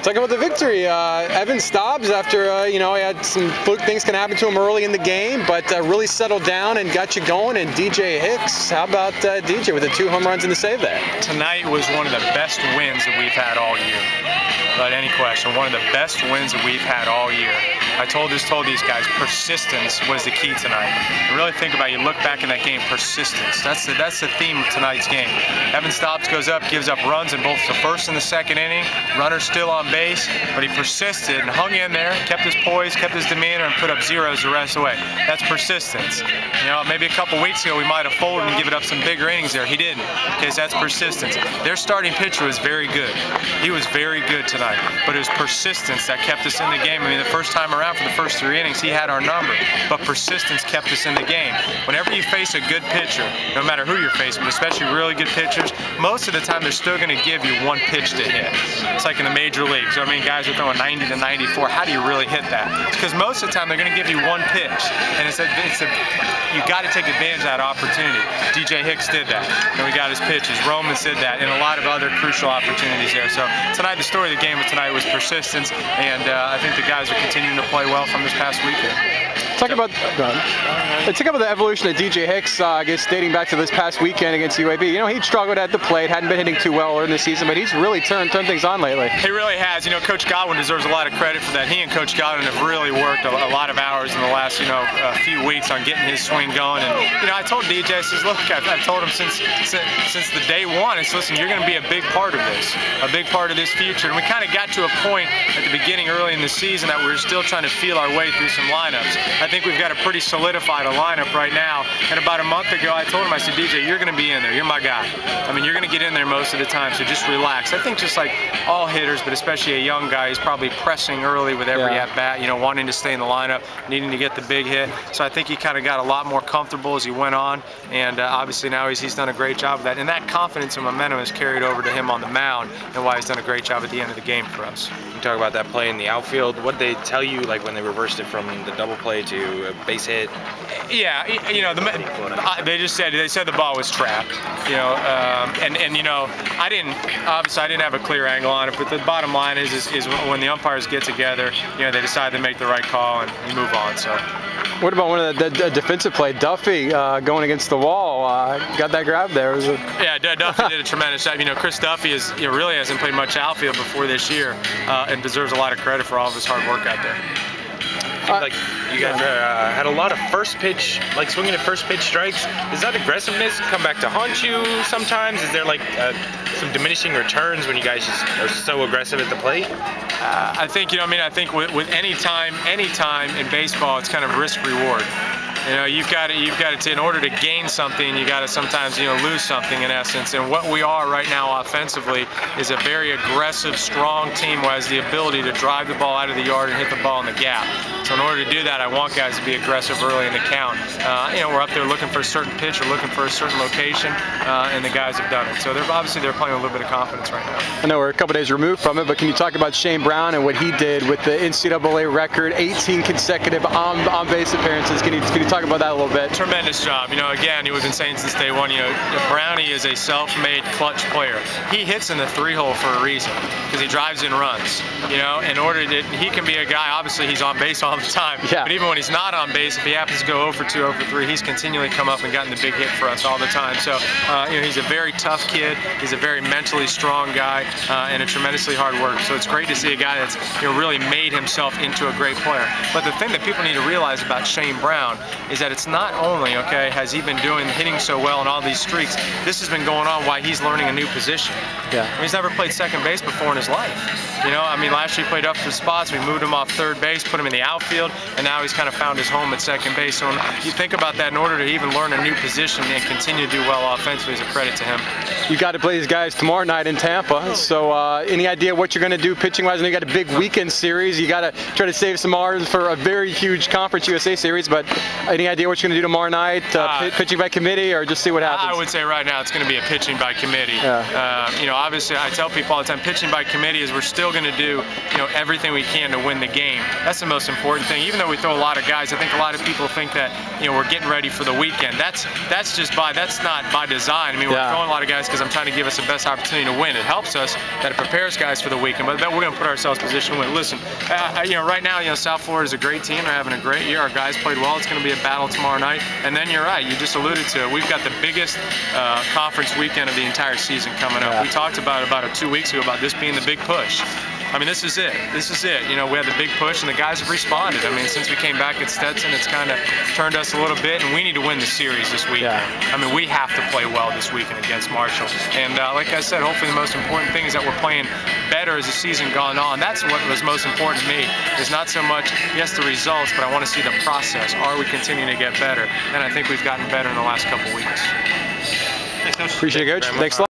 Talk about the victory. Evan Stobbs, after, you know, he had some fluke things can happen to him early in the game, but really settled down and got you going. And DJ Hicks, how about DJ with the 2 home runs and the save there? Tonight was one of the best wins that we've had all year. Without any question, one of the best wins that we've had all year. I told these guys, persistence was the key tonight. And really think about it, you look back in that game, persistence. That's the theme of tonight's game. Evan Stobbs goes up, gives up runs in both the first and the second inning. Runner's still on base, but he persisted and hung in there, kept his poise, kept his demeanor, and put up zeros the rest of the way. That's persistence. You know, maybe a couple weeks ago we might have folded and given up some bigger innings there. He didn't, because that's persistence. Their starting pitcher was very good. He was very good tonight, but it was persistence that kept us in the game. I mean, the first time around for the first 3 innings, he had our number, but persistence kept us in the game. Whenever you face a good pitcher, no matter who you're facing, but especially really good pitchers, most of the time they're still going to give you one pitch to hit. It's like in the major leagues. I mean, guys are throwing 90 to 94. How do you really hit that? Because most of the time they're going to give you one pitch, and you got to take advantage of that opportunity. DJ Hicks did that, and we got his pitches. Romans did that, and a lot of other crucial opportunities there. So tonight, the story of the game tonight was persistence, and I think the guys are continuing to play well from this past weekend. Talk about the evolution of DJ Hicks, I guess dating back to this past weekend against UAB. You know, he struggled at the plate, hadn't been hitting too well early in the season, but he's really turned things on lately. He really has. You know, Coach Godwin deserves a lot of credit for that. He and Coach Godwin have really worked a lot of hours in the last, you know, few weeks on getting his swing going. And, you know, I told DJ, I says, look, I've told him since the day one, I said, listen, you're going to be a big part of this, a big part of this future. And we kind of got to a point at the beginning early in the season that we were still trying to feel our way through some lineups. I think we've got a pretty solidified lineup right now. And about a month ago, I told him, I said, DJ, you're going to be in there. You're my guy. I mean, you're going to get in there most of the time, so just relax. I think just like all hitters, but especially a young guy, he's probably pressing early with every at-bat, you know, wanting to stay in the lineup, needing to get the big hit. So I think he kind of got a lot more comfortable as he went on, and obviously now he's done a great job of that. And that confidence and momentum has carried over to him on the mound, and why he's done a great job at the end of the game for us. You talk about that play in the outfield. What did they tell you, like when they reversed it from the double play to a base hit? Yeah, you know, they said the ball was trapped, you know, and you know, I didn't have a clear angle on it, but the bottom line is when the umpires get together, you know, they decide to make the right call and move on. So. What about one of the defensive play? Duffy going against the wall, got that grab there. Yeah, Duffy did a tremendous job. You know, Chris Duffy really hasn't played much outfield before this year, and deserves a lot of credit for all of his hard work out there. Like you guys had a lot of first pitch, like swinging at first pitch strikes. Does that aggressiveness come back to haunt you sometimes? Is there like some diminishing returns when you guys just are so aggressive at the plate? I think, you know, I think with any time in baseball, it's kind of risk reward. You know, you've got to, in order to gain something, you got to sometimes, you know, lose something in essence. And what we are right now offensively is a very aggressive, strong team who has the ability to drive the ball out of the yard and hit the ball in the gap. So in order to do that, I want guys to be aggressive early in the count. You know, we're up there looking for a certain pitch or looking for a certain location, and the guys have done it. So they're playing with a little bit of confidence right now. I know we're a couple days removed from it, but can you talk about Shane Brown and what he did with the NCAA record, 18 consecutive on-base appearances? Can you talk about that a little bit? Tremendous job. You know, again, we've been saying since day one, you know, Brownie is a self-made clutch player. He hits in the 3-hole for a reason, because he drives in runs. You know, in order to, he can be a guy, obviously he's on base all the time, but even when he's not on base, if he happens to go 0 for 2, 0 for 3, he's continually come up and gotten the big hit for us all the time. So, you know, he's a very tough kid, he's a very mentally strong guy, and a tremendously hard worker. So it's great to see a guy that's, you know, really made himself into a great player. But the thing that people need to realize about Shane Brown is that it's not only, okay, has he been hitting so well in all these streaks, this has been going on while he's learning a new position. Yeah. I mean, he's never played second base before in his life. You know, I mean, last year he played up for spots, we moved him off third base, put him in the outfield, and now he's kind of found his home at second base. So when you think about that, in order to even learn a new position and continue to do well offensively, is a credit to him. You got to play these guys tomorrow night in Tampa. So any idea what you're going to do pitching-wise? I know you got a big weekend series. You got to try to save some hours for a very huge Conference USA series, but Any idea what you're going to do tomorrow night? Pitching by committee, or just see what happens? I would say right now it's going to be a pitching by committee. Yeah. You know, obviously I tell people all the time, pitching by committee is we're still going to do, you know, everything we can to win the game. That's the most important thing. Even though we throw a lot of guys, I think a lot of people think that, you know, we're getting ready for the weekend. That's not by design. I mean, we're throwing a lot of guys because I'm trying to give us the best opportunity to win. It helps us that it prepares guys for the weekend, but we're going to put ourselves in a position to win. Listen, you know, right now, you know, South Florida is a great team. They're having a great year. Our guys played well. It's going to be a battle tomorrow night. And then you're right. You just alluded to it. We've got the biggest conference weekend of the entire season coming up. We talked about 2 weeks ago about this being the big push. I mean, this is it. This is it. You know, we had the big push, and the guys have responded. I mean, since we came back at Stetson, it's kind of turned us a little bit, and we need to win the series this weekend. I mean, we have to play well this weekend against Marshall. And like I said, hopefully the most important thing is that we're playing better as the season gone on. That's what was most important to me, is not so much, yes, the results, but I want to see the process. Are we continuing to get better? And I think we've gotten better in the last couple weeks. Appreciate it, Coach. Thanks a lot.